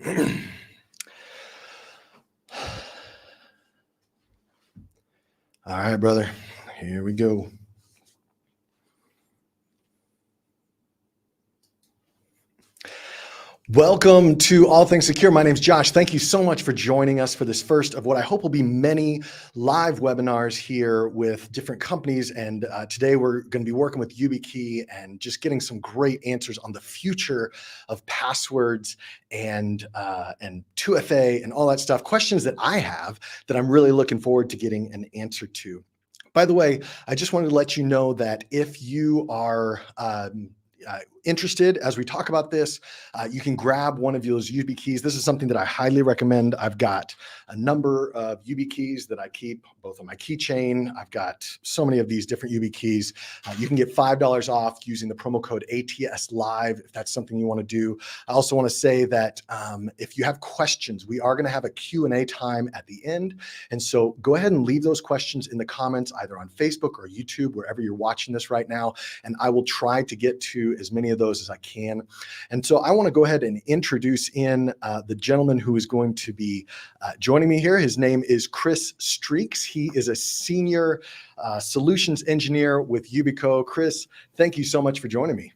All right, brother. Here we go. Welcome to All Things Secure. My name's Josh. Thank you so much for joining us for this first of what I hope will be many live webinars here with different companies. And today we're going to be working with YubiKey and just getting some great answers on the future of passwords and 2FA and all that stuff. Questions that I have that I'm really looking forward to getting an answer to. By the way, I just wanted to let you know that if you are interested as we talk about this, you can grab one of those YubiKeys. This is something that I highly recommend. I've got a number of YubiKeys that I keep both on my keychain. I've got so many of these different YubiKeys. You can get $5 off using the promo code ATS Live if that's something you want to do. I also want to say that if you have questions, we are going to have a Q&A time at the end. And so go ahead and leave those questions in the comments, either on Facebook or YouTube, wherever you're watching this right now. And I will try to get to as many of those as I can. And so I want to go ahead and introduce in the gentleman who is going to be joining me here. His name is Chris Streaks. He is a senior solutions engineer with Yubico. Chris, thank you so much for joining me.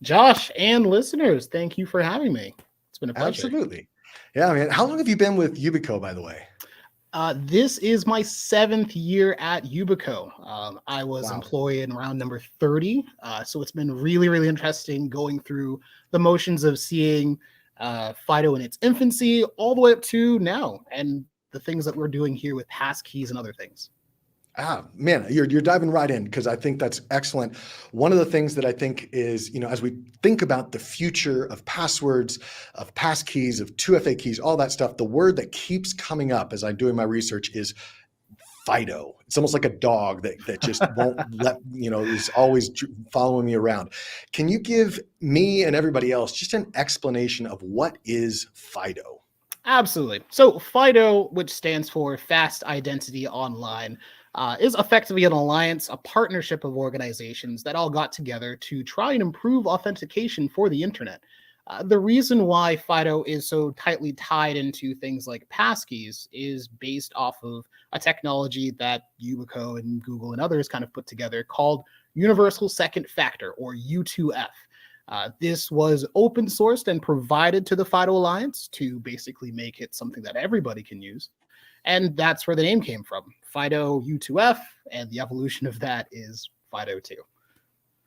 Josh and listeners, thank you for having me. It's been a pleasure. Absolutely. Yeah, man. How long have you been with Yubico, by the way? This is my 7th year at Yubico. I was employed in round number 30. So it's been really, really interesting going through the motions of seeing FIDO in its infancy all the way up to now and the things that we're doing here with passkeys and other things. Man, you're diving right in because I think that's excellent. One of the things that I think is, as we think about the future of passwords, of passkeys, of 2FA keys, all that stuff, the word that keeps coming up as I'm doing my research is FIDO. It's almost like a dog that just won't is always following me around. Can you give me and everybody else just an explanation of what is FIDO? Absolutely. So FIDO, which stands for Fast Identity Online, is effectively an alliance, a partnership of organizations that all got together to try and improve authentication for the internet. The reason why FIDO is so tightly tied into things like passkeys is based off of a technology that Yubico and Google and others kind of put together called Universal Second Factor, or U2F. This was open sourced and provided to the FIDO Alliance to basically make it something that everybody can use. And that's where the name came from, FIDO U2F, and the evolution of that is FIDO 2.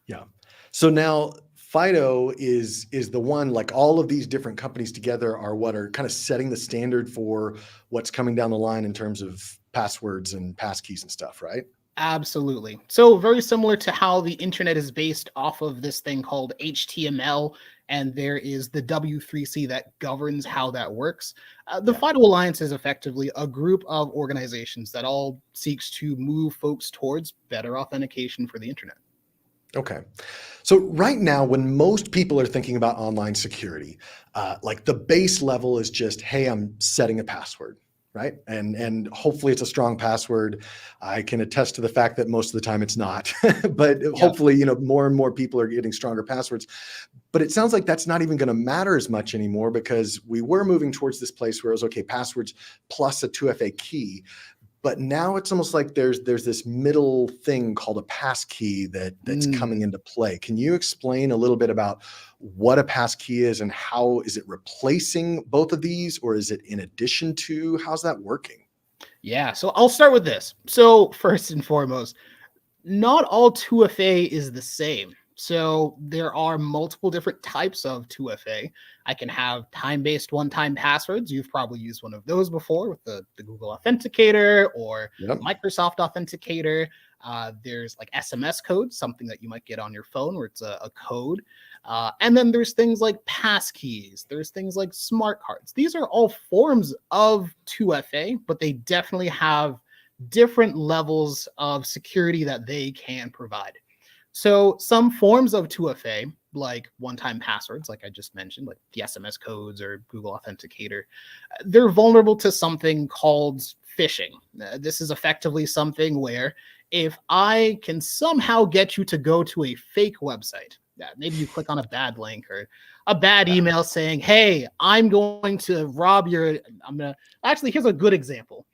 Yeah. So now FIDO is the one, like all of these different companies together are what are kind of setting the standard for what's coming down the line in terms of passwords and passkeys and stuff, right? Absolutely. So very similar to how the internet is based off of this thing called HTML, and there is the W3C that governs how that works. The FIDO Alliance is effectively a group of organizations that all seeks to move folks towards better authentication for the internet. Okay. So right now, when most people are thinking about online security, like the base level is just, hey, I'm setting a password. Right. And hopefully it's a strong password. I can attest to the fact that most of the time it's not, but hopefully, more and more people are getting stronger passwords. But it sounds like that's not even going to matter as much anymore because we were moving towards this place where it was, okay, passwords plus a 2FA key. But now it's almost like there's this middle thing called a passkey that's coming into play. Can you explain a little bit about what a passkey is and how is it replacing both of these, or is it in addition to? How's that working? Yeah, so I'll start with this. So first and foremost, not all 2FA is the same. So there are multiple different types of 2FA. I can have time-based one-time passwords. You've probably used one of those before with the Google Authenticator or Microsoft Authenticator. There's like SMS codes, something that you might get on your phone where it's a code. And then there's things like passkeys. There's things like smart cards. These are all forms of 2FA, but they definitely have different levels of security that they can provide. So some forms of 2FA, like one-time passwords, like I just mentioned, like the SMS codes or Google Authenticator, they're vulnerable to something called phishing. This is effectively something where if I can somehow get you to go to a fake website, maybe you click on a bad link or a bad email saying, "Hey, I'm going to rob your." I'm gonna actually. Here's a good example.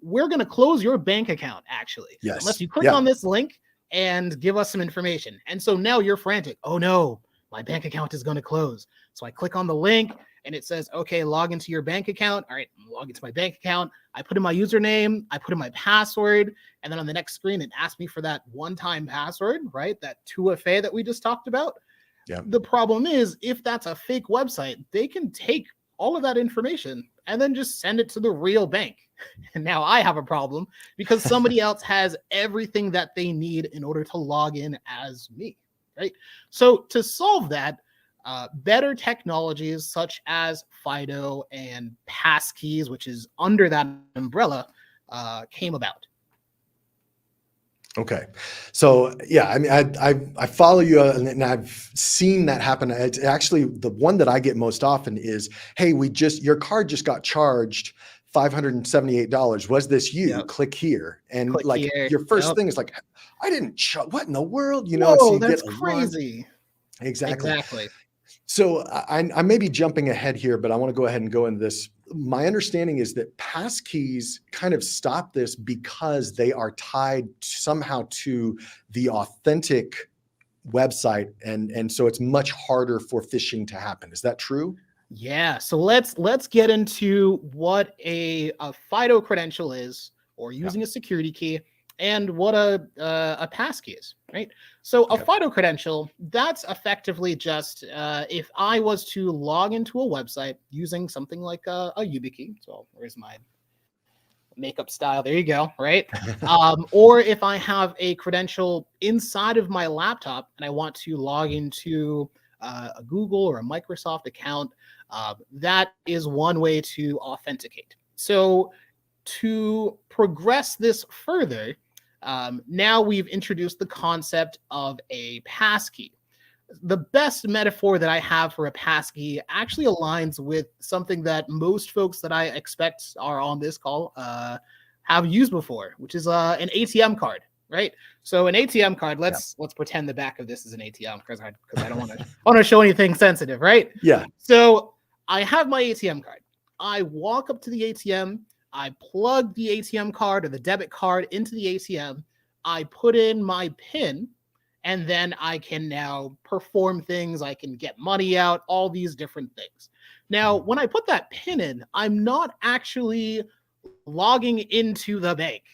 We're gonna close your bank account actually, unless Yes. you click Yeah. on this link and give us some information. And so now you're frantic. Oh no, my bank account is going to close. So I click on the link and it says, okay, log into your bank account. All right, log into my bank account. I put in my username, I put in my password, and then on the next screen, it asks me for that one-time password, right? That 2FA that we just talked about. Yeah. The problem is, if that's a fake website, they can take all of that information and then just send it to the real bank. And now I have a problem because somebody else has everything that they need in order to log in as me, right? So to solve that, better technologies such as FIDO and passkeys, which is under that umbrella, came about. Okay. So yeah, I mean, I follow you and I've seen that happen. It's actually the one that I get most often is, hey, your card just got charged $578. Was this you? Yep. Click here. And Click like here. your first Yep. thing is like, I didn't what in the world? You know, and so Whoa, you get that's alarmed. crazy. Exactly. Exactly. So I may be jumping ahead here, but I want to go ahead and go into this. My understanding is that passkeys kind of stop this because they are tied somehow to the authentic website, and so it's much harder for phishing to happen. Is that true? Yeah, so let's get into what a FIDO credential is, or Yeah. using a security key, and what a passkey is, right? So a Okay. FIDO credential, that's effectively just if I was to log into a website using something like a YubiKey. So where's my makeup style? There you go, right? Or if I have a credential inside of my laptop and I want to log into a Google or a Microsoft account, that is one way to authenticate. So to progress this further, now we've introduced the concept of a passkey. The best metaphor that I have for a passkey actually aligns with something that most folks that I expect are on this call have used before, which is an ATM card, right? So an ATM card. Let's pretend the back of this is an ATM because I don't want to show anything sensitive, right? Yeah. So I have my ATM card. I walk up to the ATM. I plug the ATM card or the debit card into the ATM. I put in my PIN. And then I can now perform things. I can get money out, all these different things. Now, when I put that PIN in, I'm not actually logging into the bank.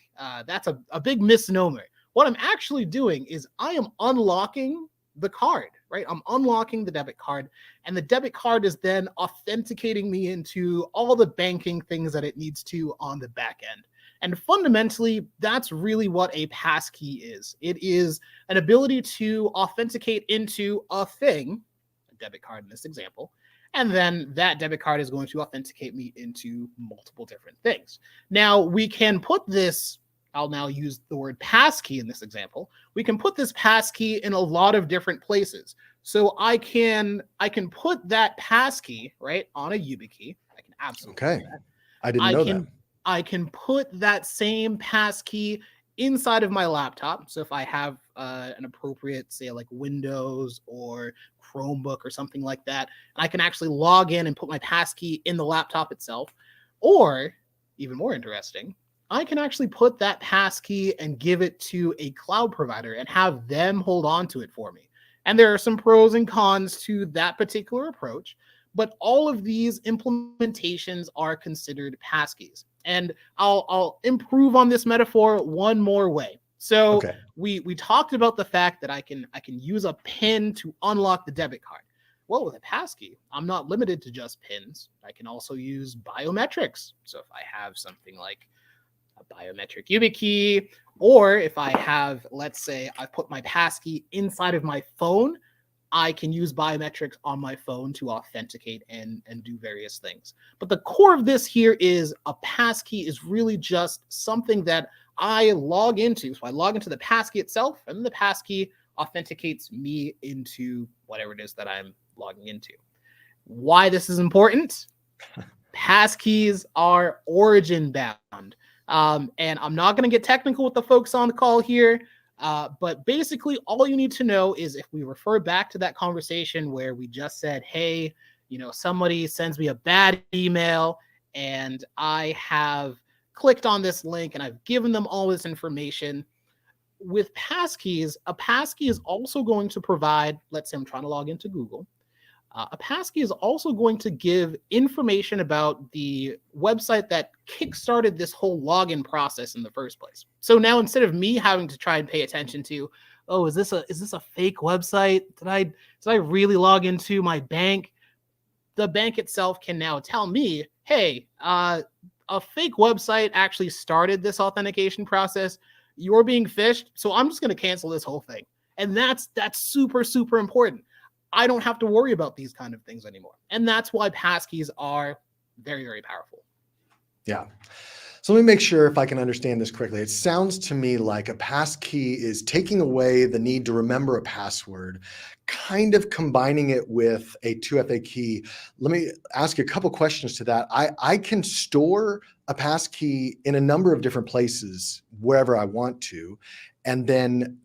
That's a big misnomer. What I'm actually doing is I am unlocking the card, right? I'm unlocking the debit card, and the debit card is then authenticating me into all the banking things that it needs to on the back end. And fundamentally, that's really what a passkey is. It is an ability to authenticate into a thing, a debit card in this example, and then that debit card is going to authenticate me into multiple different things. Now, we can put this, I'll now use the word passkey in this example. We can put this passkey in a lot of different places. So I can put that passkey, right, on a YubiKey. I can absolutely Okay. do that. I didn't know that. I can put that same passkey inside of my laptop. So if I have an appropriate, say like Windows or Chromebook or something like that, I can actually log in and put my passkey in the laptop itself. Or even more interesting, I can actually put that passkey and give it to a cloud provider and have them hold on to it for me. And there are some pros and cons to that particular approach, but all of these implementations are considered passkeys. And I'll improve on this metaphor one more way. So Okay. we talked about the fact that I can use a PIN to unlock the debit card. Well, with a passkey, I'm not limited to just PINs. I can also use biometrics. So if I have something like a biometric YubiKey, or if I have, let's say, I put my passkey inside of my phone, I can use biometrics on my phone to authenticate and do various things. But the core of this here is a passkey is really just something that I log into. So I log into the passkey itself, and the passkey authenticates me into whatever it is that I'm logging into. Why this is important? Passkeys are origin bound. And I'm not going to get technical with the folks on the call here. But basically, all you need to know is if we refer back to that conversation where we just said, hey, somebody sends me a bad email and I have clicked on this link and I've given them all this information. With passkeys, a passkey is also going to provide, let's say I'm trying to log into Google. A passkey is also going to give information about the website that kickstarted this whole login process in the first place. So now instead of me having to try and pay attention to, oh, is this a fake website? Did I really log into my bank? The bank itself can now tell me, hey, a fake website actually started this authentication process. You're being phished, so I'm just going to cancel this whole thing. And that's super, super important. I don't have to worry about these kind of things anymore. And that's why passkeys are very, very powerful. Yeah. So let me make sure if I can understand this correctly. It sounds to me like a passkey is taking away the need to remember a password, kind of combining it with a 2FA key. Let me ask you a couple questions to that. I can store a passkey in a number of different places wherever I want to, and then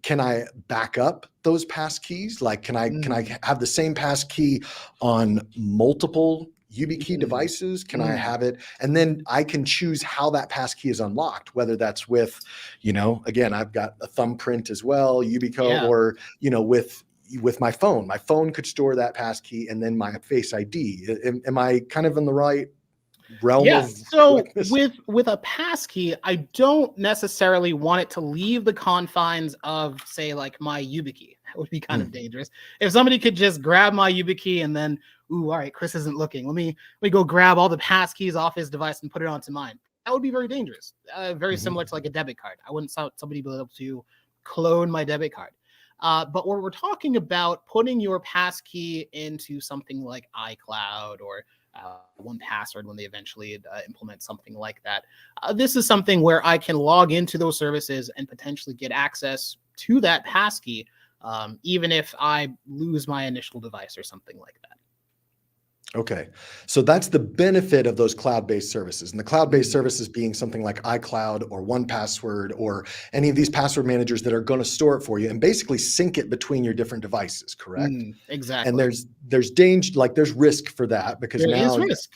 can I back up those passkeys? Can I have the same passkey on multiple YubiKey devices? Can I have it? And then I can choose how that passkey is unlocked, whether that's with, again, I've got a thumbprint as well, Yubico, or, with my phone. My phone could store that passkey and then my Face ID. Am I kind of in the right realm of so with a passkey, I don't necessarily want it to leave the confines of, say, like my YubiKey. That would be kind of dangerous. If somebody could just grab my YubiKey and then, all right, Chris isn't looking. Let me go grab all the passkeys off his device and put it onto mine. That would be very dangerous. Very similar to like a debit card. I wouldn't want somebody be able to clone my debit card. But when we're talking about putting your passkey into something like iCloud or 1Password when they eventually implement something like that. This is something where I can log into those services and potentially get access to that passkey, even if I lose my initial device or something like that. Okay. So that's the benefit of those cloud-based services. And the cloud-based services being something like iCloud or 1Password or any of these password managers that are going to store it for you and basically sync it between your different devices, correct? Exactly. And there's danger, there's risk for that because there is risk.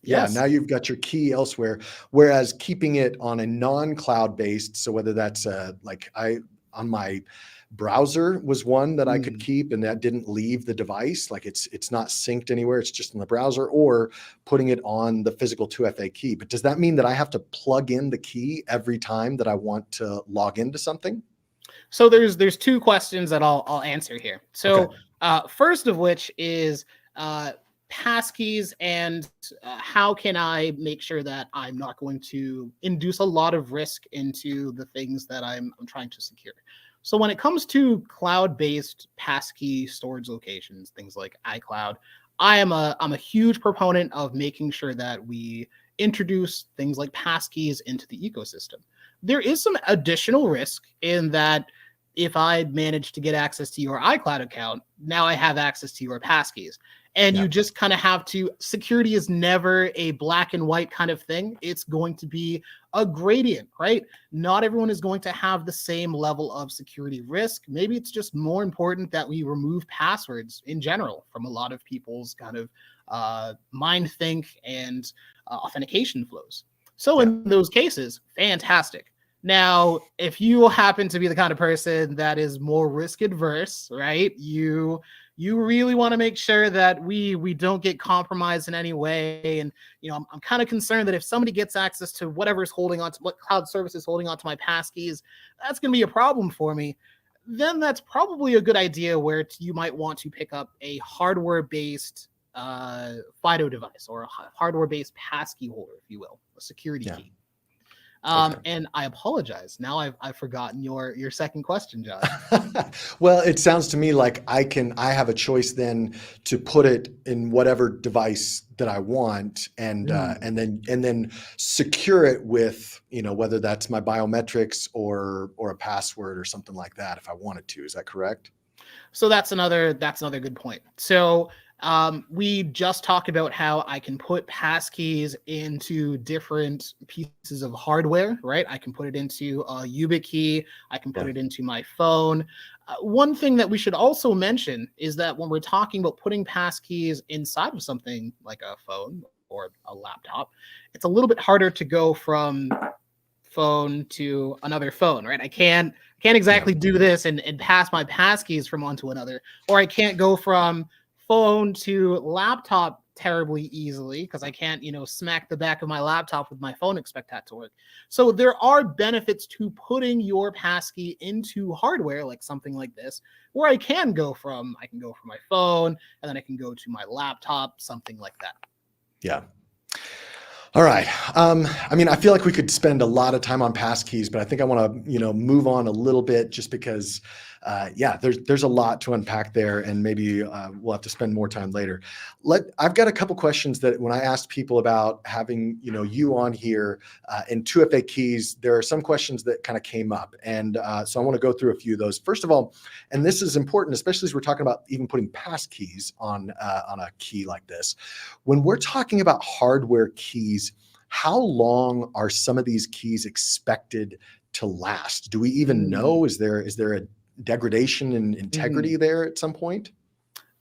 Now you've got your key elsewhere. Whereas keeping it on a non-cloud based, so whether that's on my browser was one that I could keep and that didn't leave the device. Like it's not synced anywhere. It's just in the browser, or putting it on the physical 2FA key. But does that mean that I have to plug in the key every time that I want to log into something? So there's two questions that I'll answer here. So first of which is passkeys and how can I make sure that I'm not going to induce a lot of risk into the things that I'm trying to secure. So when it comes to cloud-based passkey storage locations, things like iCloud, I'm a huge proponent of making sure that we introduce things like passkeys into the ecosystem. There is some additional risk in that if I manage to get access to your iCloud account, now I have access to your passkeys. And you just kind of have to, security is never a black and white kind of thing. It's going to be a gradient, right? Not everyone is going to have the same level of security risk. Maybe it's just more important that we remove passwords in general from a lot of people's kind of mind think and authentication flows. So in those cases, fantastic. Now, if you happen to be the kind of person that is more risk adverse, right? You really want to make sure that we don't get compromised in any way. And, I'm kind of concerned that if somebody gets access to whatever's holding on to what cloud service is holding on to my passkeys, that's going to be a problem for me. Then that's probably a good idea where you might want to pick up a hardware-based FIDO device or a hardware-based passkey holder, if you will, a security key. And I apologize. Now I've forgotten your second question, Josh. Well, it sounds to me like I have a choice then to put it in whatever device that I want and then secure it with, whether that's my biometrics or a password or something like that if I wanted to. Is that correct? So that's another good point. So We just talked about how I can put passkeys into different pieces of hardware, right? I can put it into a YubiKey. I can put Yeah. it into my phone. One thing that we should also mention is that when we're talking about putting passkeys inside of something like a phone or a laptop, it's a little bit harder to go from phone to another phone, right? I can't exactly do this and pass my passkeys from one to another, or I can't go from phone to laptop terribly easily because I can't, smack the back of my laptop with my phone, expect that to work. So there are benefits to putting your passkey into hardware like something like this, where I can go from my phone and then I can go to my laptop, something like that. Yeah. All right. I mean, I feel like we could spend a lot of time on passkeys, but I think I want to, move on a little bit just because, there's a lot to unpack there, and maybe we'll have to spend more time later. I've got a couple questions that when I asked people about having, you on here and 2FA keys, there are some questions that kind of came up, and so I want to go through a few of those. First of all, and this is important, especially as we're talking about even putting passkeys on a key like this. When we're talking about hardware keys, how long are some of these keys expected to last? Do we even know? Is there a degradation in integrity there at some point?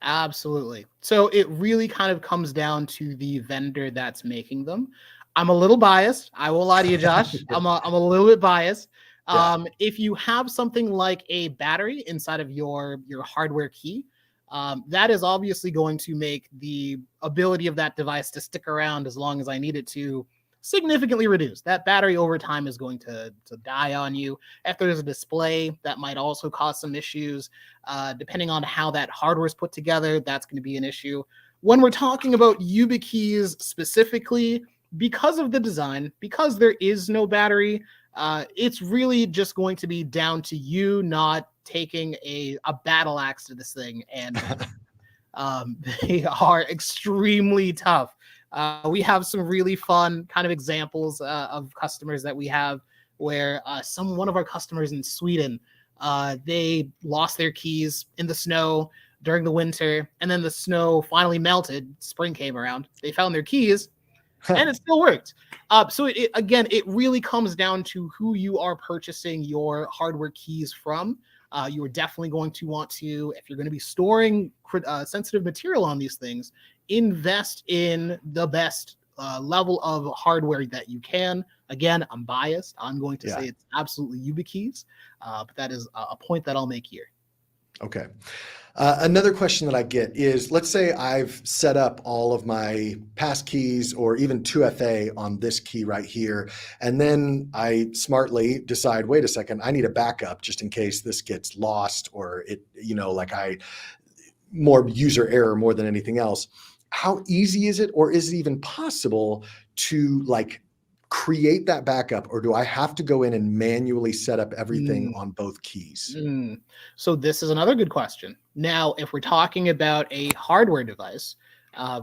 Absolutely. So it really kind of comes down to the vendor that's making them. I'm a little biased. I won't lie to you, Josh. I'm a little bit biased. Yeah. If you have something like a battery inside of your hardware key, that is obviously going to make the ability of that device to stick around as long as I need it to significantly reduce. That battery over time is going to die on you. If there's a display, that might also cause some issues. Depending on how that hardware is put together, that's going to be an issue. When we're talking about YubiKeys specifically, because of the design, because there is no battery, it's really just going to be down to you not taking a battle axe to this thing and they are extremely tough. We have some really fun kind of examples of customers that we have where one of our customers in Sweden, they lost their keys in the snow during the winter, and then the snow finally melted. Spring came around. They found their keys, and it still worked. So it really comes down to who you are purchasing your hardware keys from. You are definitely going to want to, if you're going to be storing sensitive material on these things, invest in the best level of hardware that you can. Again, I'm biased. I'm going to say it's absolutely YubiKeys, but that is a point that I'll make here. Okay. Another question that I get is, let's say I've set up all of my passkeys or even 2FA on this key right here, and then I smartly decide, wait a second, I need a backup just in case this gets lost or it, more user error more than anything else. How easy is it, or is it even possible to create that backup, or do I have to go in and manually set up everything on both keys? So this is another good question. Now, if we're talking about a hardware device,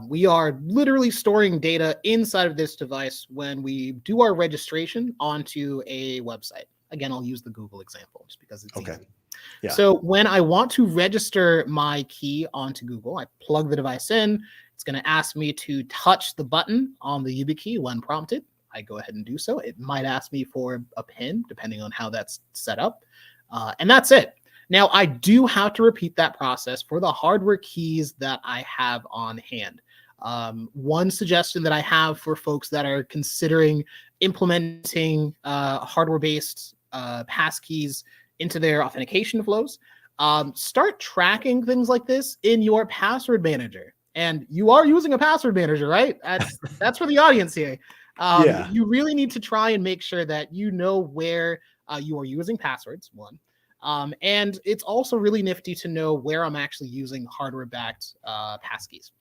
we are literally storing data inside of this device when we do our registration onto a website. Again, I'll use the Google example just because it's easy. Yeah. So when I want to register my key onto Google, I plug the device in. It's going to ask me to touch the button on the YubiKey when prompted. I go ahead and do so. It might ask me for a PIN, depending on how that's set up. And that's it. Now, I do have to repeat that process for the hardware keys that I have on hand. One suggestion that I have for folks that are considering implementing hardware-based passkeys into their authentication flows, start tracking things like this in your password manager. And you are using a password manager, right? That's for the audience here. You really need to try and make sure that you know where you are using passwords, one. And it's also really nifty to know where I'm actually using hardware-backed passkeys.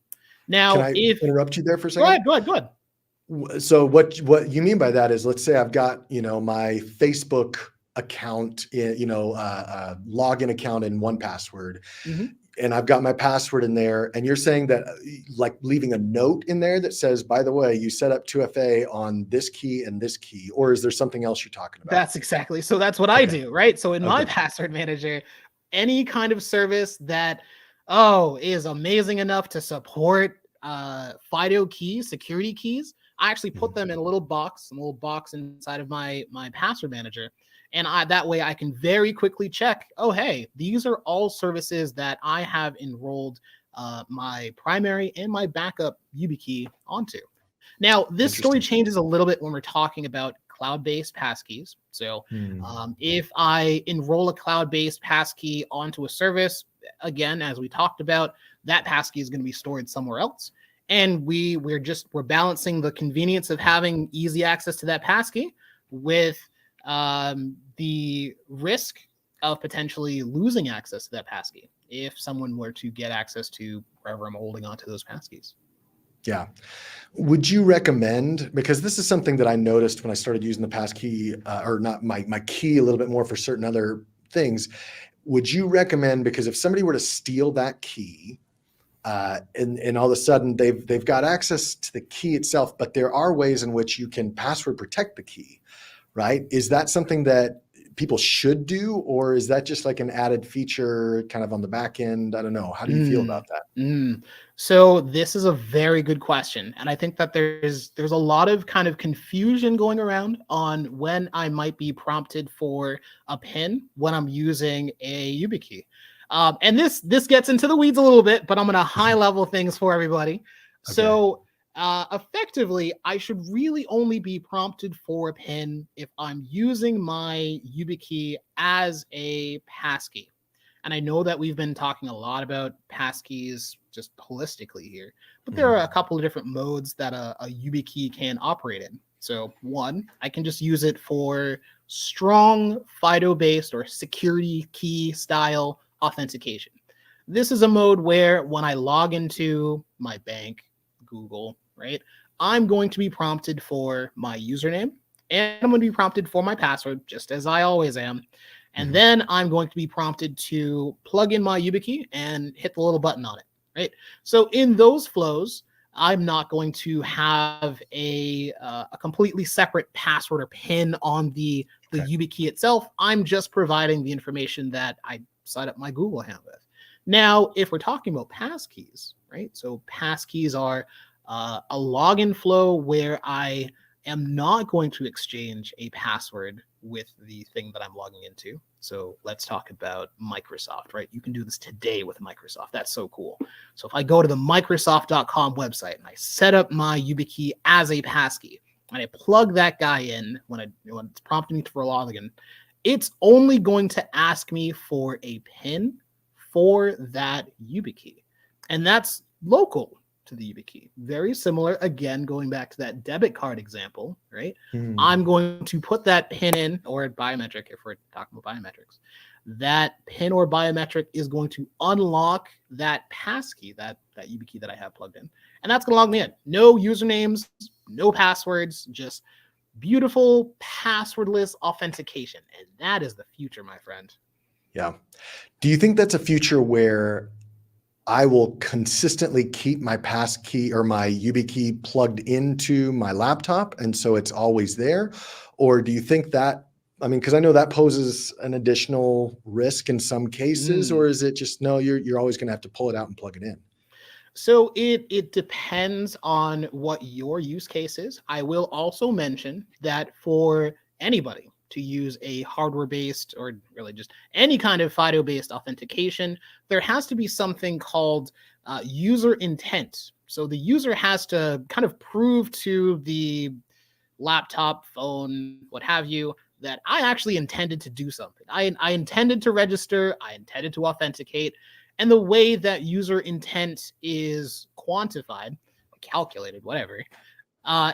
Now, can I interrupt you there for a second? Go ahead. So what you mean by that is, let's say I've got, my Facebook account, login account in 1Password. And I've got my password in there, and you're saying that leaving a note in there that says, by the way, you set up 2FA on this key and this key, or is there something else you're talking about? That's exactly. So that's what I do, right? So in my password manager, any kind of service that Oh, is amazing enough to support FIDO keys, security keys. I actually put Mhm. them in a little box inside of my password manager. And that way I can very quickly check, oh, hey, these are all services that I have enrolled my primary and my backup YubiKey onto. Now, this story Interesting. changes a little bit when we're talking about cloud-based passkeys. So Hmm. if I enroll a cloud-based passkey onto a service, again, as we talked about, that passkey is going to be stored somewhere else. And we're balancing the convenience of having easy access to that passkey with the risk of potentially losing access to that passkey if someone were to get access to wherever I'm holding onto those passkeys. Yeah. Would you recommend, because this is something that I noticed when I started using the passkey, or not my key a little bit more for certain other things. Would you recommend, because if somebody were to steal that key, and all of a sudden they've got access to the key itself, but there are ways in which you can password protect the key, right? Is that something that people should do, or is that just like an added feature kind of on the back end? I don't know. How do you feel Mm, about that? mm. So this is a very good question, and I think that there's a lot of kind of confusion going around on when I might be prompted for a PIN when I'm using a YubiKey. And this gets into the weeds a little bit, but I'm going to high level things for everybody. Okay. So effectively, I should really only be prompted for a PIN if I'm using my YubiKey as a passkey. And I know that we've been talking a lot about passkeys just holistically here, but there are a Mhm. couple of different modes that a YubiKey can operate in. So, one, I can just use it for strong FIDO based or security key style authentication. This is a mode where when I log into my bank, Google, right, I'm going to be prompted for my username and I'm going to be prompted for my password, just as I always am. And Mhm. then I'm going to be prompted to plug in my YubiKey and hit the little button on it, right? So in those flows, I'm not going to have a completely separate password or PIN on the Okay. YubiKey itself. I'm just providing the information that I set up my Google account with. Now, if we're talking about passkeys, right? So passkeys are a login flow where I am not going to exchange a password with the thing that I'm logging into. So let's talk about Microsoft, right? You can do this today with Microsoft. That's so cool. So if I go to the Microsoft.com website and I set up my YubiKey as a passkey and I plug that guy in when it's prompting me for a login, it's only going to ask me for a PIN for that YubiKey. And that's local to the YubiKey. Very similar, again, going back to that debit card example, right? I'm Hmm. going to put that PIN in, or biometric, if we're talking about biometrics. That PIN or biometric is going to unlock that passkey, that YubiKey that I have plugged in. And that's going to log me in. No usernames, no passwords, just beautiful passwordless authentication. And that is the future, my friend. Yeah. Do you think that's a future where I will consistently keep my pass key or my YubiKey plugged into my laptop, and so it's always there? Or do you think that, I mean, because I know that poses an additional risk in some cases, or Mm. is it just no, you're always going to have to pull it out and plug it in? So it depends on what your use case is. I will also mention that for anybody to use a hardware based or really just any kind of FIDO based authentication, there has to be something called user intent. So the user has to kind of prove to the laptop, phone, what have you, that I actually intended to do something. I intended to register, I intended to authenticate. And the way that user intent is quantified, calculated, whatever,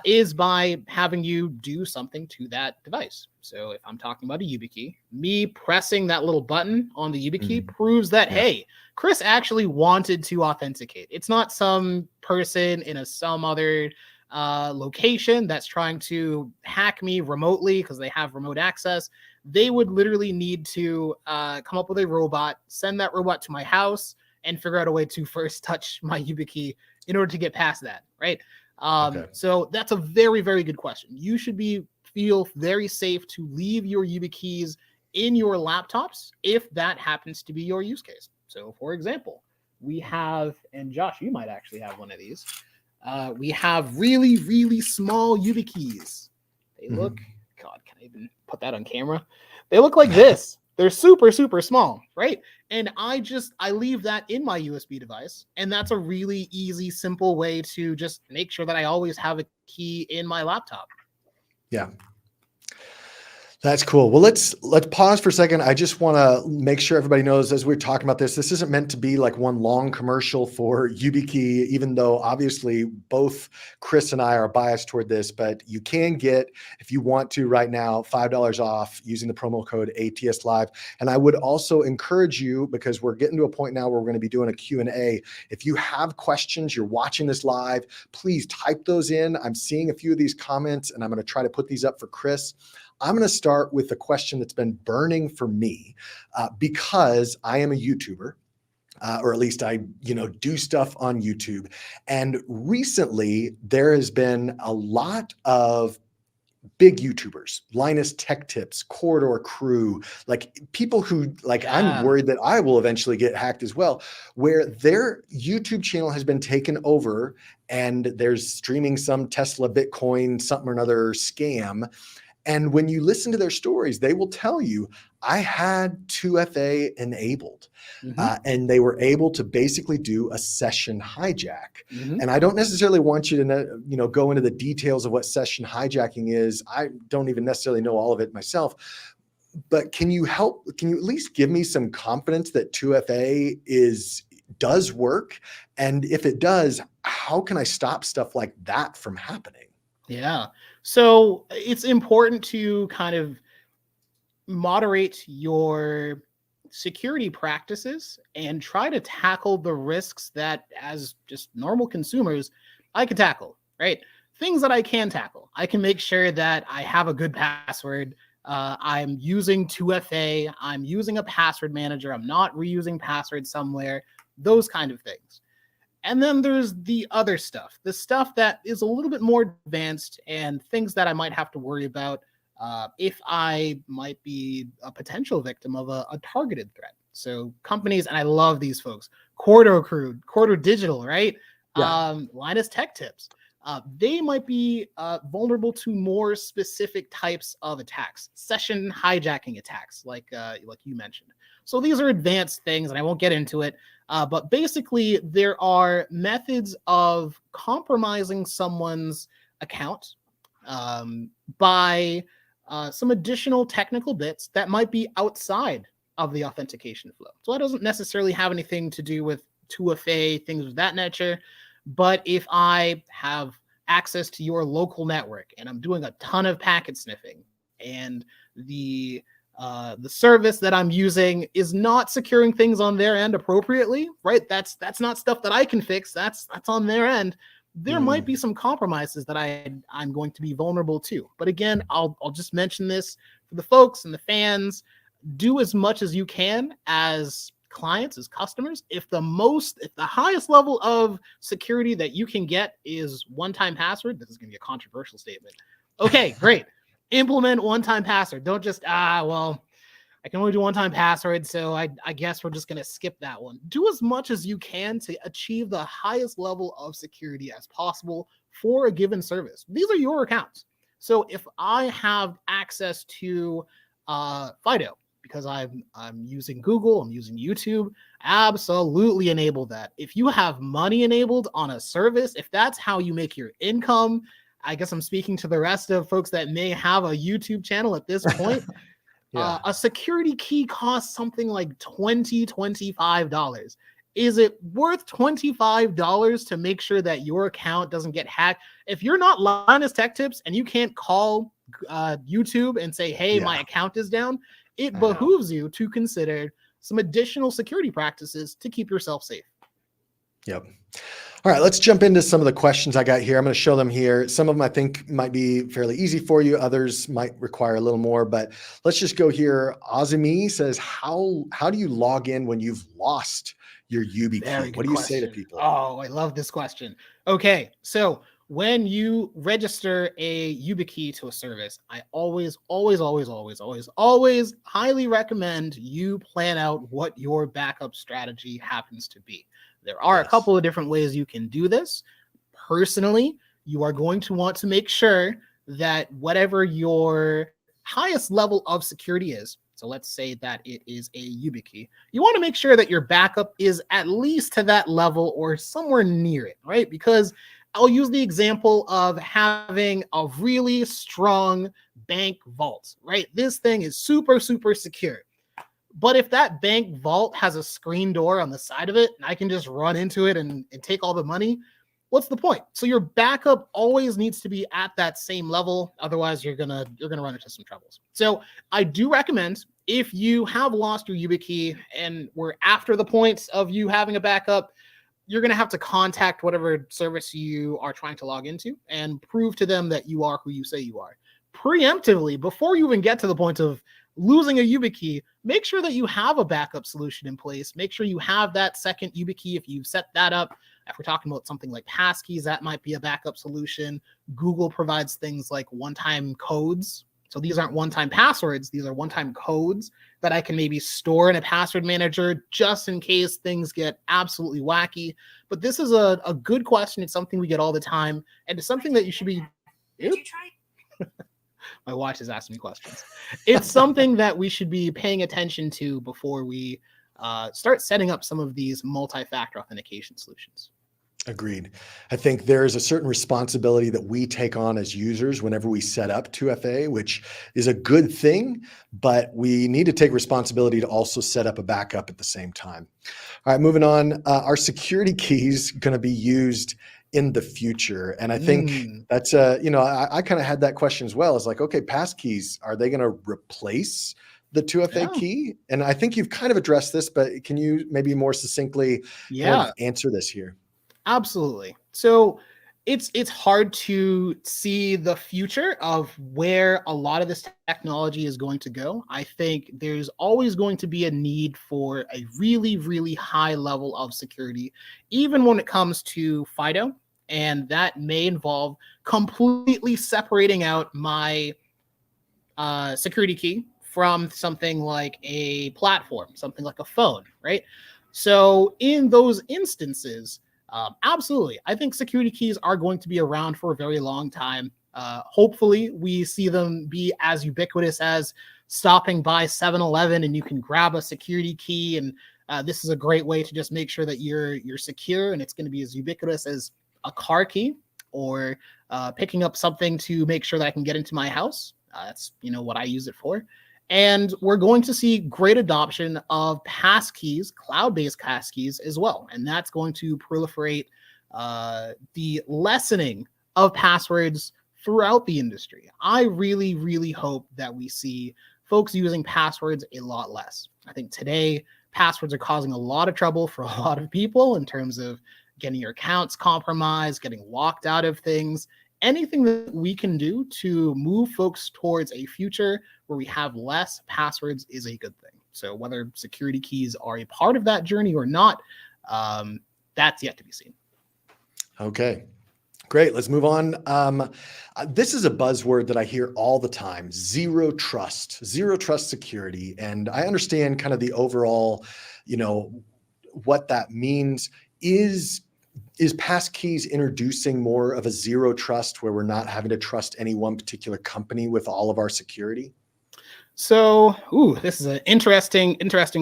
is by having you do something to that device. So if I'm talking about a YubiKey, me pressing that little button on the YubiKey Mhm. proves that, Yeah. hey, Chris actually wanted to authenticate. It's not some person in some other location that's trying to hack me remotely because they have remote access. They would literally need to come up with a robot, send that robot to my house, and figure out a way to first touch my YubiKey in order to get past that, right? Okay. So that's a very, very good question. You should feel very safe to leave your YubiKeys in your laptops if that happens to be your use case. So, for example, we have, and Josh, you might actually have one of these. We have really, really small YubiKeys. They Mhm. look, God, can I even put that on camera? They look like this. They're super, super small, right? And I leave that in my USB device. And that's a really easy, simple way to just make sure that I always have a key in my laptop. Yeah. That's cool. Well, let's pause for a second. I just want to make sure everybody knows as we're talking about this isn't meant to be like one long commercial for YubiKey, even though obviously both Chris and I are biased toward this, but you can get, if you want to right now, $5 off using the promo code ATS Live. And I would also encourage you, because we're getting to a point now where we're going to be doing a Q&A. If you have questions, you're watching this live, please type those in. I'm seeing a few of these comments and I'm going to try to put these up for Chris. I'm going to start with a question that's been burning for me because I am a YouTuber. Or at least I, do stuff on YouTube. And recently there has been a lot of big YouTubers, Linus Tech Tips, Corridor Crew, like people who I'm worried that I will eventually get hacked as well, where their YouTube channel has been taken over and there's streaming some Tesla, Bitcoin, something or another scam. And when you listen to their stories, they will tell you, I had 2FA enabled. And they were able to basically do a session hijack. And I don't necessarily want you to go into the details of what session hijacking is. I don't even necessarily know all of it myself. But can you at least give me some confidence that 2FA does work? And if it does, how can I stop stuff like that from happening? Yeah. So it's important to kind of moderate your security practices and try to tackle the risks that, as just normal consumers, I can tackle, right? Things that I can tackle. I can make sure that I have a good password. I'm using 2FA. I'm using a password manager. I'm not reusing passwords somewhere, those kind of things. And then there's the other stuff, the stuff that is a little bit more advanced and things that I might have to worry about if I might be a potential victim of a targeted threat. So companies, and I love these folks, Corridor Crew, Corridor Digital, right? Yeah. Linus Tech Tips. They might be vulnerable to more specific types of attacks, session hijacking attacks, like you mentioned. So these are advanced things, and I won't get into it. But basically, there are methods of compromising someone's account by some additional technical bits that might be outside of the authentication flow. So that doesn't necessarily have anything to do with 2FA, things of that nature. But if I have access to your local network and I'm doing a ton of packet sniffing, and the service that I'm using is not securing things on their end appropriately, right? That's not stuff that I can fix. That's on their end. There might be some compromises that I'm going to be vulnerable to. But again, I'll just mention this for the folks and the fans. Do as much as you can as clients, as customers. If the highest level of security that you can get is one-time password, this is going to be a controversial statement. Okay, great. Implement one-time password. Don't just, well, I can only do one-time password, so I guess we're just going to skip that one. Do as much as you can to achieve the highest level of security as possible for a given service. These are your accounts. So if I have access to Fido, because I'm using Google, I'm using YouTube, absolutely enable that. If you have money enabled on a service, if that's how you make your income, I guess I'm speaking to the rest of folks that may have a YouTube channel at this point. Yeah. A security key costs something like $25. Is it worth $25 to make sure that your account doesn't get hacked? If you're not Linus Tech Tips and you can't call YouTube and say, hey, my account is down, it behooves you to consider some additional security practices to keep yourself safe. Yep. All right, let's jump into some of the questions I got here. I'm going to show them here. Some of them I think might be fairly easy for you. Others might require a little more, but let's just go here. Azumi says, how do you log in when you've lost your YubiKey? What do you say to people? Oh, I love this question. Okay, so when you register a YubiKey to a service, I always highly recommend you plan out what your backup strategy happens to be. There are a Yes. couple of different ways you can do this. Personally, you are going to want to make sure that whatever your highest level of security is, so let's say that it is a YubiKey, you want to make sure that your backup is at least to that level or somewhere near it, right? Because I'll use the example of having a really strong bank vault, right? This thing is super, super secure. But if that bank vault has a screen door on the side of it, and I can just run into it and take all the money, what's the point? So your backup always needs to be at that same level. Otherwise, you're gonna run into some troubles. So I do recommend, if you have lost your YubiKey and we're after the point of you having a backup, you're going to have to contact whatever service you are trying to log into and prove to them that you are who you say you are. Preemptively, before you even get to the point of losing a YubiKey, make sure that you have a backup solution in place. Make sure you have that second YubiKey if you've set that up. If we're talking about something like passkeys, that might be a backup solution. Google provides things like one-time codes. So these aren't one-time passwords. These are one-time codes that I can maybe store in a password manager just in case things get absolutely wacky. But this is a good question. It's something we get all the time. And it's something that you should be... Did you try? My watch is asking me questions. It's something that we should be paying attention to before we start setting up some of these multi-factor authentication solutions. Agreed. I think there is a certain responsibility that we take on as users whenever we set up 2FA, which is a good thing, but we need to take responsibility to also set up a backup at the same time. All right, moving on. Are security keys going to be used in the future? And I think that's, I kind of had that question as well. It's like, okay, passkeys, are they going to replace the 2FA key? And I think you've kind of addressed this, but can you maybe more succinctly kind of answer this here? Absolutely. So it's hard to see the future of where a lot of this technology is going to go. I think there's always going to be a need for a really, really high level of security, even when it comes to FIDO. And that may involve completely separating out my security key from something like a platform, something like a phone, right? So in those instances, absolutely. I think security keys are going to be around for a very long time. Hopefully, we see them be as ubiquitous as stopping by 7-Eleven and you can grab a security key. And this is a great way to just make sure that you're secure, and it's going to be as ubiquitous as a car key or picking up something to make sure that I can get into my house. That's what I use it for. And we're going to see great adoption of passkeys, cloud-based passkeys as well. And that's going to proliferate the lessening of passwords throughout the industry. I really, really hope that we see folks using passwords a lot less. I think today, passwords are causing a lot of trouble for a lot of people in terms of getting your accounts compromised, getting locked out of things. Anything that we can do to move folks towards a future where we have less passwords is a good thing. So whether security keys are a part of that journey or not, that's yet to be seen. Okay, great. Let's move on. This is a buzzword that I hear all the time: zero trust security. And I understand kind of the overall, what that means. Is passkeys introducing more of a zero trust where we're not having to trust any one particular company with all of our security? So, this is an interesting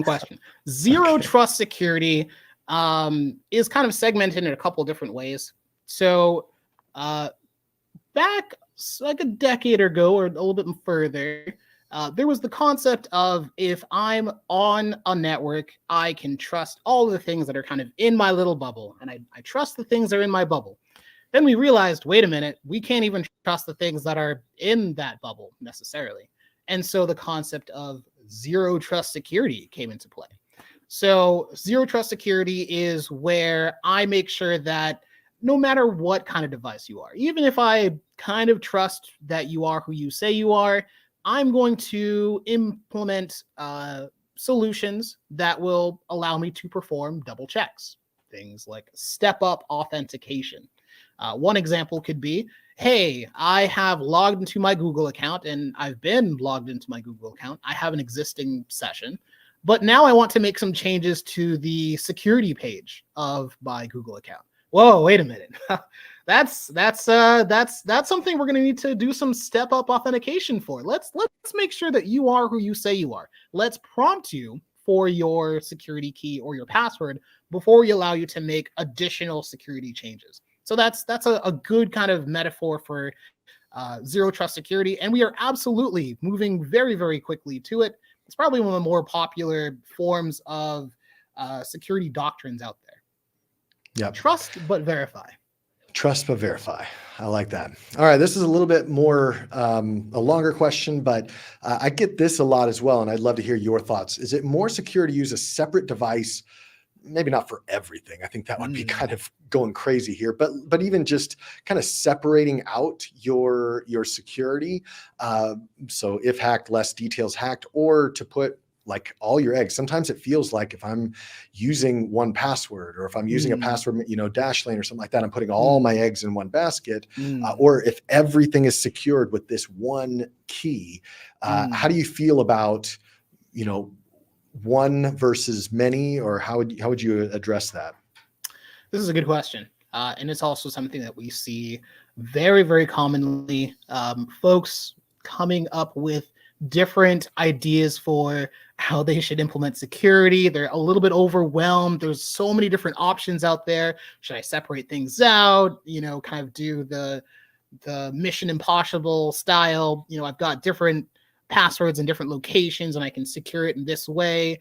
question. Zero trust security is kind of segmented in a couple of different ways. So, back like a decade ago or a little bit further, there was the concept of, if I'm on a network, I can trust all the things that are kind of in my little bubble, and I trust the things that are in my bubble. Then we realized, wait a minute, we can't even trust the things that are in that bubble necessarily. And so the concept of zero trust security came into play. So zero trust security is where I make sure that no matter what kind of device you are, even if I kind of trust that you are who you say you are, I'm going to implement solutions that will allow me to perform double checks, things like step-up authentication. One example could be, hey, I have logged into my Google account, and I've been logged into my Google account. I have an existing session, but now I want to make some changes to the security page of my Google account. Whoa, wait a minute. That's something we're going to need to do some step up authentication for. Let's make sure that you are who you say you are. Let's prompt you for your security key or your password before we allow you to make additional security changes. So that's a good kind of metaphor for zero trust security, and we are absolutely moving very, very quickly to it. It's probably one of the more popular forms of security doctrines out there. Yeah. Trust but verify. Trust but verify. I like that. All right, this is a little bit more a longer question, but I get this a lot as well, and I'd love to hear your thoughts. Is it more secure to use a separate device? Maybe not for everything. I think that would be kind of going crazy here, but even just kind of separating out your security. So if hacked, less details hacked, or to put like all your eggs. Sometimes it feels like if I'm using 1Password or if I'm using a password, Dashlane or something like that, I'm putting all my eggs in one basket. Or if everything is secured with this one key, how do you feel about, one versus many, or how would you address that? This is a good question. And it's also something that we see very, very commonly. Folks coming up with different ideas for how they should implement security. They're a little bit overwhelmed. There's so many different options out there. Should I separate things out? Kind of do the Mission Impossible style. I've got different passwords in different locations and I can secure it in this way.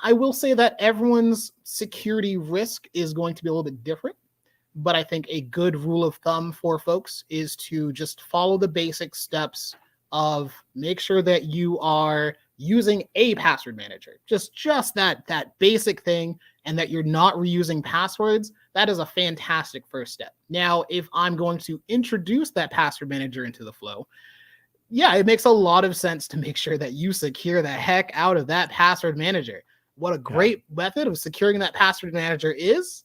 I will say that everyone's security risk is going to be a little bit different, but I think a good rule of thumb for folks is to just follow the basic steps of make sure that you are using a password manager, just that basic thing, and that you're not reusing passwords. That is a fantastic first step. Now, if I'm going to introduce that password manager into the flow, yeah, it makes a lot of sense to make sure that you secure the heck out of that password manager. What a great method of securing that password manager is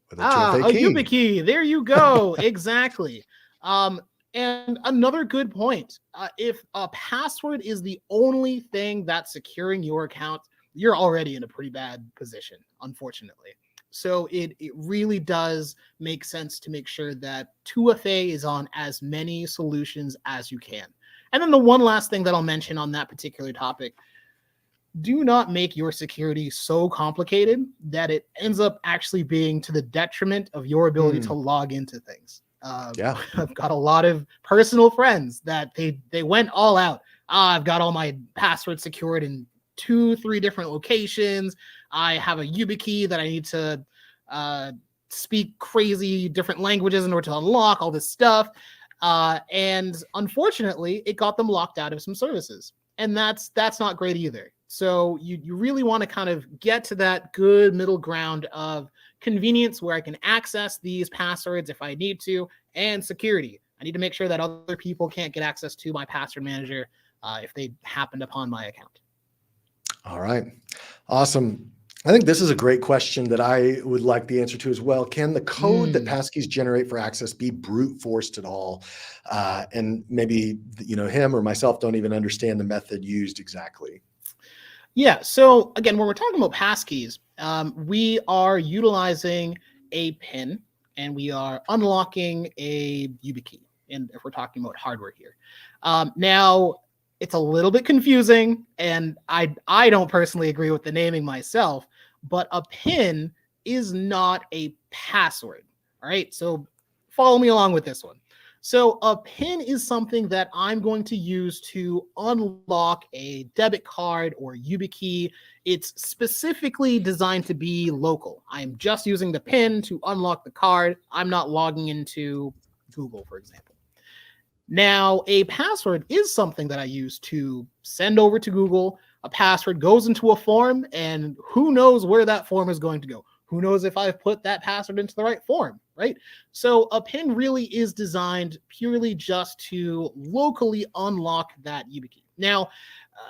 with a 2FA key. YubiKey. There you go. Exactly. And another good point, if a password is the only thing that's securing your account, you're already in a pretty bad position, unfortunately. So it really does make sense to make sure that 2FA is on as many solutions as you can. And then the one last thing that I'll mention on that particular topic, do not make your security so complicated that it ends up actually being to the detriment of your ability to log into things. I've got a lot of personal friends that they went all out. I've got all my passwords secured in 2-3 different locations. I have a YubiKey that I need to speak crazy different languages in order to unlock all this stuff. And unfortunately, it got them locked out of some services. And that's not great either. So you really want to kind of get to that good middle ground of convenience where I can access these passwords if I need to, and security. I need to make sure that other people can't get access to my password manager if they happened upon my account. All right. Awesome. I think this is a great question that I would like the answer to as well. Can the code that passkeys generate for access be brute forced at all? And maybe, him or myself don't even understand the method used exactly. Yeah. So again, when we're talking about passkeys, we are utilizing a PIN and we are unlocking a YubiKey. And if we're talking about hardware here, now it's a little bit confusing, and I don't personally agree with the naming myself, but a PIN is not a password. All right. So follow me along with this one. So a PIN is something that I'm going to use to unlock a debit card or YubiKey. It's specifically designed to be local. I'm just using the PIN to unlock the card. I'm not logging into Google, for example. Now, a password is something that I use to send over to Google. A password goes into a form, and who knows where that form is going to go? Who knows if I've put that password into the right form, right? So a PIN really is designed purely just to locally unlock that YubiKey. Now,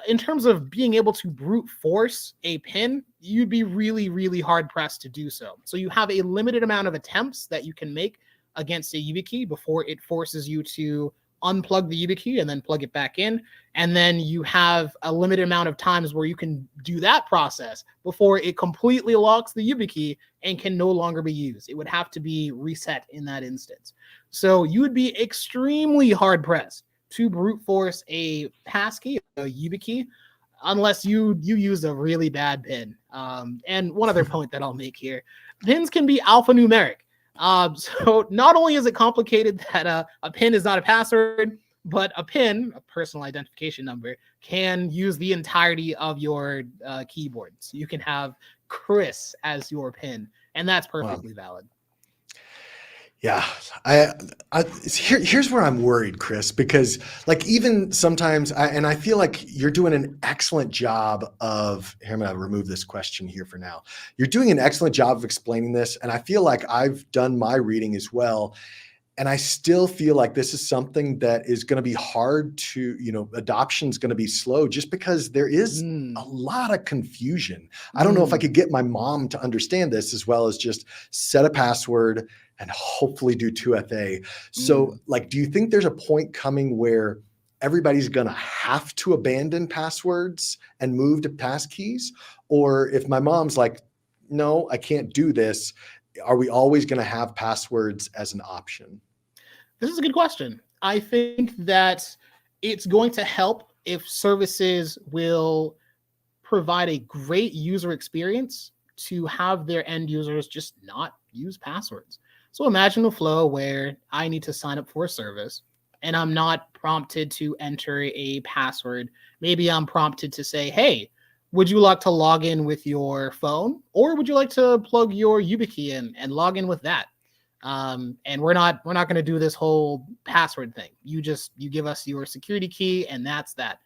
in terms of being able to brute force a PIN, you'd be really, really hard pressed to do so. So you have a limited amount of attempts that you can make against a YubiKey before it forces you to unplug the YubiKey and then plug it back in. And then you have a limited amount of times where you can do that process before it completely locks the YubiKey and can no longer be used. It would have to be reset in that instance. So you would be extremely hard pressed to brute force a passkey, a YubiKey, unless you use a really bad pin. And one other point that I'll make here, pins can be alphanumeric. So not only is it complicated that a pin is not a password, but a pin, a personal identification number, can use the entirety of your keyboard. So you can have Chris as your pin, and that's perfectly valid. Yeah, here's where I'm worried, Chris, because like even sometimes, I feel like you're doing an excellent job of, here, I'm going to remove this question here for now. You're doing an excellent job of explaining this. And I feel like I've done my reading as well. And I still feel like this is something that is going to be hard to, adoption is going to be slow just because there is a lot of confusion. I don't know if I could get my mom to understand this as well as just set a password and hopefully do 2FA. So like, do you think there's a point coming where everybody's going to have to abandon passwords and move to passkeys? Or if my mom's like, no, I can't do this, are we always going to have passwords as an option? This is a good question. I think that it's going to help if services will provide a great user experience to have their end users just not use passwords. So imagine a flow where I need to sign up for a service and I'm not prompted to enter a password. Maybe I'm prompted to say, hey, would you like to log in with your phone, or would you like to plug your YubiKey in and log in with that? And we're not going to do this whole password thing. You give us your security key and that's that.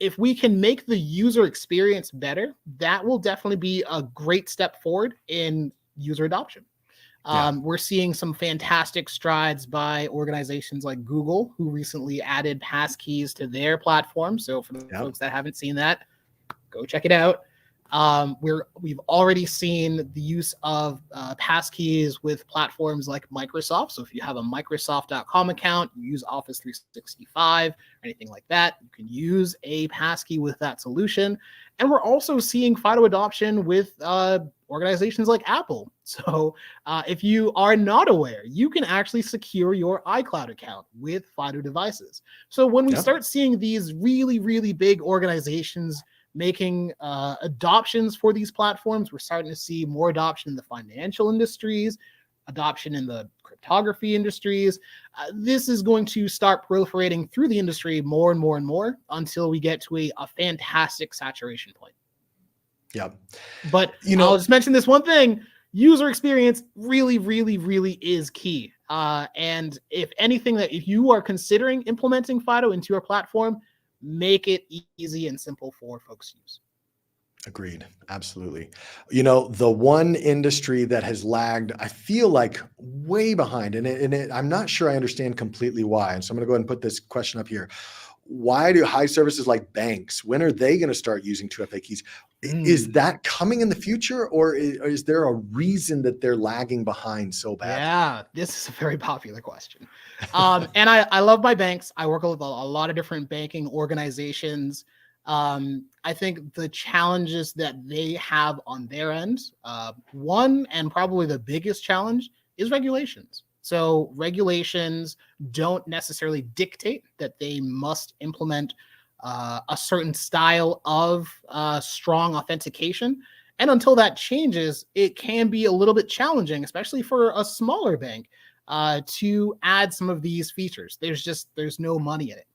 If we can make the user experience better, that will definitely be a great step forward in user adoption. We're seeing some fantastic strides by organizations like Google, who recently added passkeys to their platform. So for the folks that haven't seen that, go check it out. We've already seen the use of passkeys with platforms like Microsoft. So if you have a Microsoft.com account, you use Office 365 or anything like that, you can use a passkey with that solution. And we're also seeing FIDO adoption with organizations like Apple. So if you are not aware, you can actually secure your iCloud account with FIDO devices. So when we start seeing these really, really big organizations making adoptions for these platforms, we're starting to see more adoption in the financial industries, adoption in the cryptography industries. This is going to start proliferating through the industry more and more and more until we get to a fantastic saturation point. Yeah. But I'll just mention this one thing. User experience really, really, really is key. And if you are considering implementing FIDO into your platform, make it easy and simple for folks to use. Agreed. Absolutely. The one industry that has lagged, I feel like way behind, and I'm not sure I understand completely why. And so I'm going to go ahead and put this question up here. Why do high services like banks, when are they going to start using 2FA keys? Is that coming in the future, or is there a reason that they're lagging behind so bad? Yeah, this is a very popular question. And I love my banks. I work with a lot of different banking organizations. I think the challenges that they have on their end, one and probably the biggest challenge is regulations. So regulations don't necessarily dictate that they must implement a certain style of strong authentication. And until that changes, it can be a little bit challenging, especially for a smaller bank, to add some of these features. There's no money in it.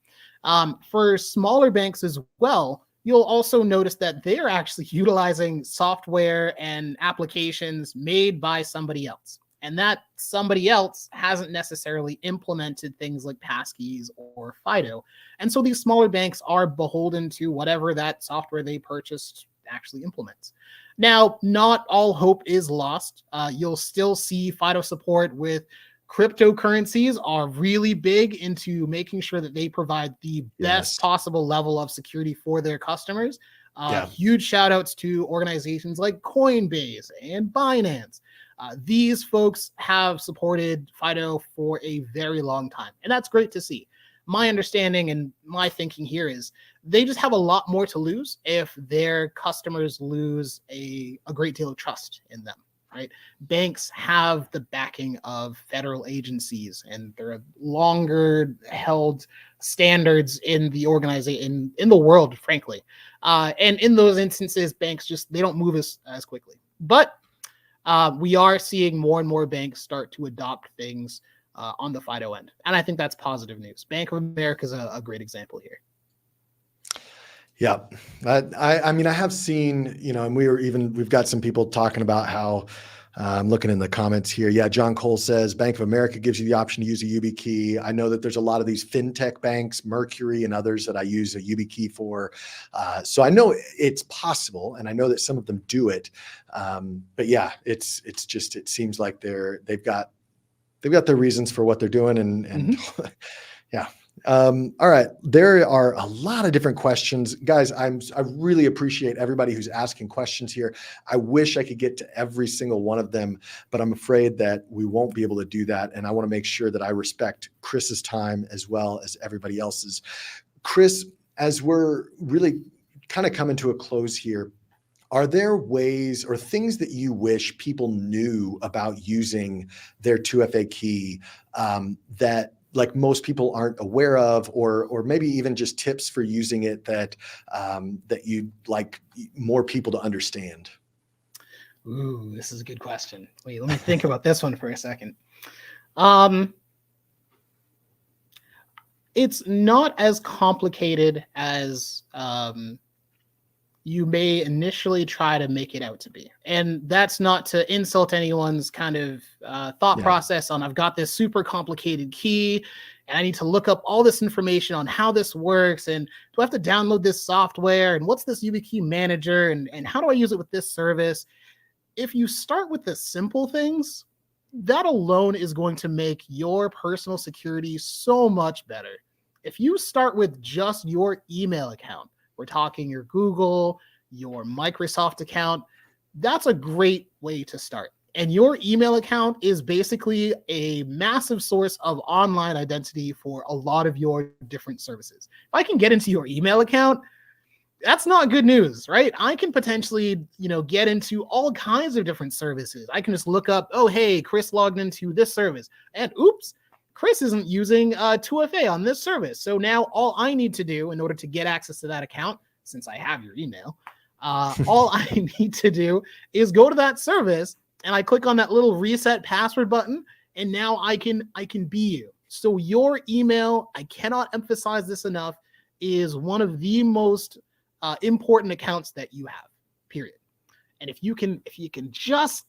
For smaller banks as well, you'll also notice that they're actually utilizing software and applications made by somebody else. And that somebody else hasn't necessarily implemented things like passkeys or FIDO. And so these smaller banks are beholden to whatever that software they purchased actually implements. Now, not all hope is lost. You'll still see FIDO support with cryptocurrencies are really big into making sure that they provide the best possible level of security for their customers. Huge shout outs to organizations like Coinbase and Binance. These folks have supported FIDO for a very long time, and that's great to see. my understanding and my thinking here is they just have a lot more to lose if their customers lose a great deal of trust in them, right? Banks have the backing of federal agencies, and there are longer held standards in the organization, in the world, frankly. And in those instances, banks just, they don't move as quickly. But we are seeing more and more banks start to adopt things on the FIDO end. And I think that's positive news. Bank of America is a great example here. Yeah. I mean, I have seen, and we've got some people talking about how, I'm looking in the comments here. Yeah, John Cole says Bank of America gives you the option to use a YubiKey. I know that there's a lot of these fintech banks, Mercury and others, that I use a YubiKey for. So I know it's possible, and I know that some of them do it. But yeah, it's just, it seems like they've got their reasons for what they're doing, and yeah. All right. There are a lot of different questions, guys. I really appreciate everybody who's asking questions here. I wish I could get to every single one of them, but I'm afraid that we won't be able to do that. And I want to make sure that I respect Chris's time as well as everybody else's. Chris, as we're really kind of coming to a close here, are there ways or things that you wish people knew about using their 2FA key that like most people aren't aware of, or maybe even just tips for using it that you'd like more people to understand? Ooh, this is a good question. Wait, let me think about this one for a second. It's not as complicated as you may initially try to make it out to be. And that's not to insult anyone's kind of thought process on, I've got this super complicated key and I need to look up all this information on how this works, and do I have to download this software, and what's this YubiKey manager, and how do I use it with this service? If you start with the simple things, that alone is going to make your personal security so much better. If you start with just your email account, we're talking your Google, your Microsoft account, that's a great way to start. And your email account is basically a massive source of online identity for a lot of your different services. If I can get into your email account, that's not good news, right? I can potentially, get into all kinds of different services. I can just look up, oh, hey, Chris logged into this service, and oops, Chris isn't using 2FA on this service. So now all I need to do in order to get access to that account, since I have your email, all I need to do is go to that service and I click on that little reset password button, and now I can be you. So your email, I cannot emphasize this enough, is one of the most important accounts that you have, period. And if you can just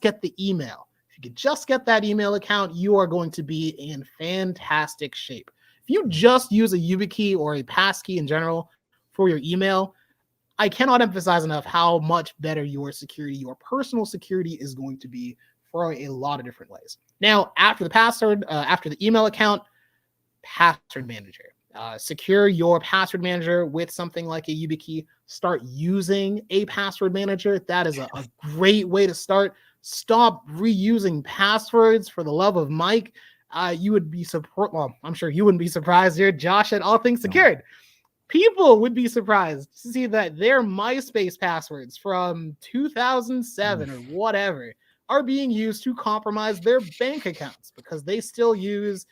get the email, if you can just get that email account, you are going to be in fantastic shape. If you just use a YubiKey or a passkey in general for your email, I cannot emphasize enough how much better your security, your personal security, is going to be for a lot of different ways. Now, after the password, after the email account, password manager. Secure your password manager with something like a YubiKey. Start using a password manager. That is a great way to start. Stop reusing passwords, for the love of Mike. You would be well, I'm sure you wouldn't be surprised here, Josh, at All Things Secured. People would be surprised to see that their MySpace passwords from 2007 or whatever are being used to compromise their bank accounts, because they still use,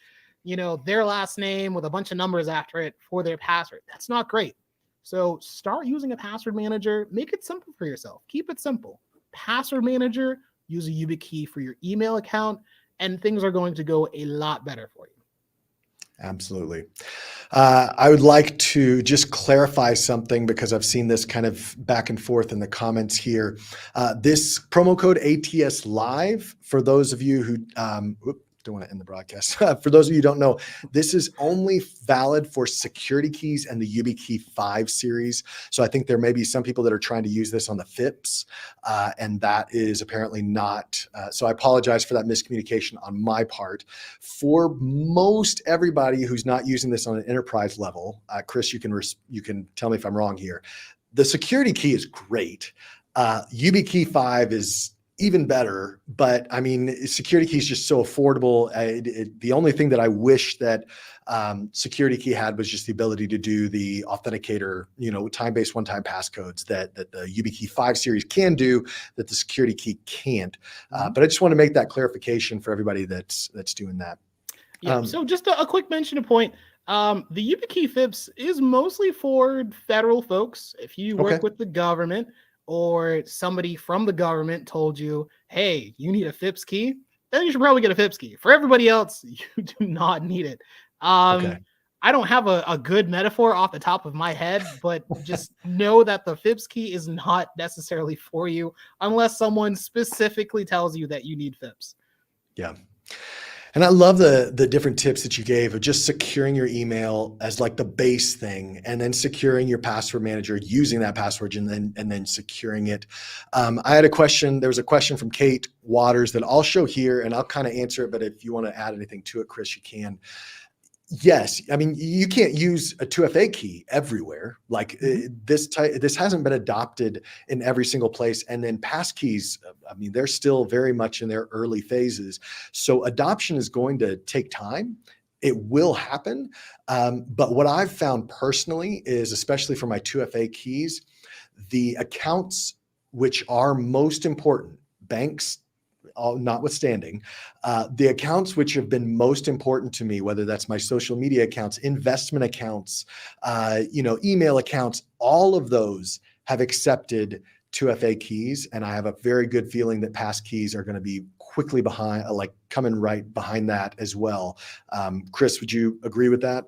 their last name with a bunch of numbers after it for their password. That's not great. So start using a password manager. Make it simple for yourself. Keep it simple. Password manager, use a YubiKey for your email account, and things are going to go a lot better for you. Absolutely. I would like to just clarify something, because I've seen this kind of back and forth in the comments here. This promo code ATS Live, for those of you who don't want to end the broadcast. For those of you who don't know, this is only valid for security keys and the YubiKey 5 series. So I think there may be some people that are trying to use this on the FIPS, and that is apparently not. So I apologize for that miscommunication on my part. For most everybody who's not using this on an enterprise level, Chris, you can tell me if I'm wrong here. The security key is great. YubiKey 5 is even better. But I mean, Security Key is just so affordable. The only thing that I wish that Security Key had was just the ability to do the authenticator, time-based one-time passcodes that the YubiKey 5 series can do that the Security Key can't. But I just want to make that clarification for everybody that's doing that. Yeah. So just a quick mention to point. The YubiKey FIPS is mostly for federal folks. If you work with the government, or somebody from the government told you, hey, you need a FIPS key, then you should probably get a FIPS key. For everybody else, you do not need it. I don't have a good metaphor off the top of my head, but just know that the FIPS key is not necessarily for you unless someone specifically tells you that you need FIPS. Yeah. And I love the different tips that you gave of just securing your email as like the base thing, and then securing your password manager, using that password, and then securing it. I had a question. There was a question from Kate Waters that I'll show here, and I'll kind of answer it. But if you want to add anything to it, Chris, you can. Yes, I mean, you can't use a 2FA key everywhere. Like this hasn't been adopted in every single place. And then passkeys, I mean, they're still very much in their early phases. So adoption is going to take time. It will happen. But what I've found personally is, especially for my 2FA keys, the accounts which are most important, banks, notwithstanding, the accounts which have been most important to me, whether that's my social media accounts, investment accounts, email accounts, all of those have accepted 2FA keys. And I have a very good feeling that pass keys are going to be quickly behind, coming right behind that as well. Chris, would you agree with that?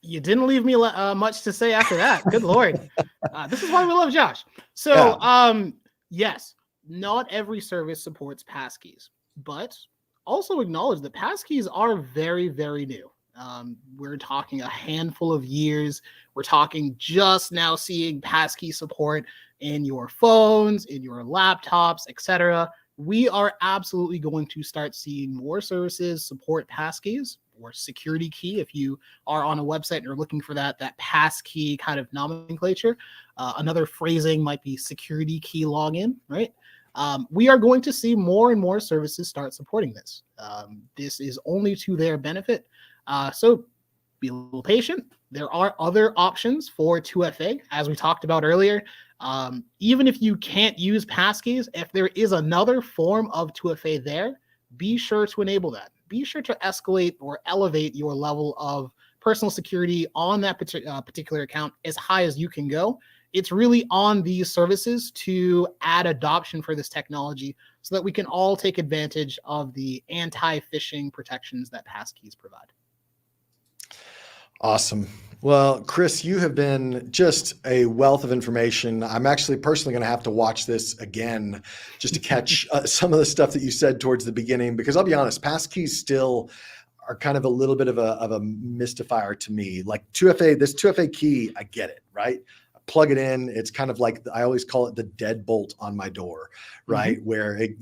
You didn't leave me much to say after that. Good Lord. This is why we love Josh. So, yes. Not every service supports passkeys, but also acknowledge that passkeys are very, very new. We're talking a handful of years. We're talking just now seeing passkey support in your phones, in your laptops, etc. We are absolutely going to start seeing more services support passkeys, or Security Key if you are on a website and you're looking for that passkey kind of nomenclature. Another phrasing might be Security Key login, right? We are going to see more and more services start supporting this. This is only to their benefit. So be a little patient. There are other options for 2FA, as we talked about earlier. Even if you can't use passkeys, if there is another form of 2FA there, be sure to enable that. Be sure to escalate or elevate your level of personal security on that particular account as high as you can go. It's really on these services to add adoption for this technology so that we can all take advantage of the anti-phishing protections that passkeys provide. Awesome. Well, Chris, you have been just a wealth of information. I'm actually personally going to have to watch this again just to catch some of the stuff that you said towards the beginning, because I'll be honest, passkeys still are kind of a little bit of a mystifier to me. Like 2FA, this 2FA key, I get it, right? Plug it in. It's kind of like, I always call it the deadbolt on my door, right? Where it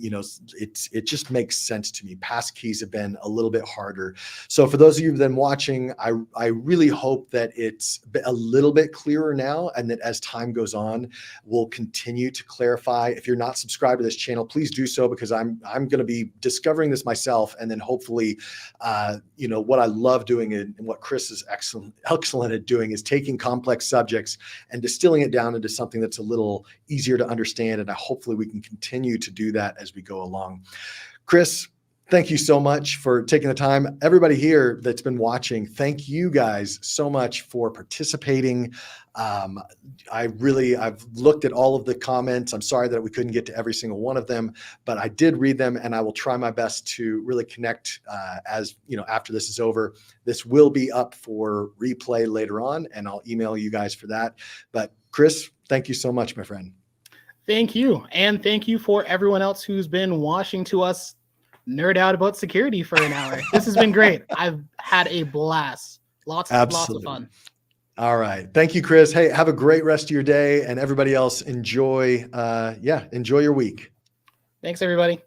just makes sense to me. Passkeys have been a little bit harder. So for those of you then watching, I really hope that it's a little bit clearer now, and that as time goes on, we'll continue to clarify. If you're not subscribed to this channel, please do so, because I'm going to be discovering this myself, and then hopefully, what I love doing and what Chris is excellent at doing is taking complex subjects and distilling it down into something that's a little easier to understand. And hopefully we can continue to do that as we go along. Chris, thank you so much for taking the time. Everybody here that's been watching, thank you guys so much for participating. I've looked at all of the comments. I'm sorry that we couldn't get to every single one of them, but I did read them, and I will try my best to really connect after this is over. This will be up for replay later on, and I'll email you guys for that. But Chris, thank you so much, my friend. Thank you. And thank you for everyone else who's been watching to us nerd out about security for an hour. This has been great. I've had a blast. Lots of fun. All right. Thank you, Chris. Hey, have a great rest of your day, and everybody else enjoy your week. Thanks, everybody.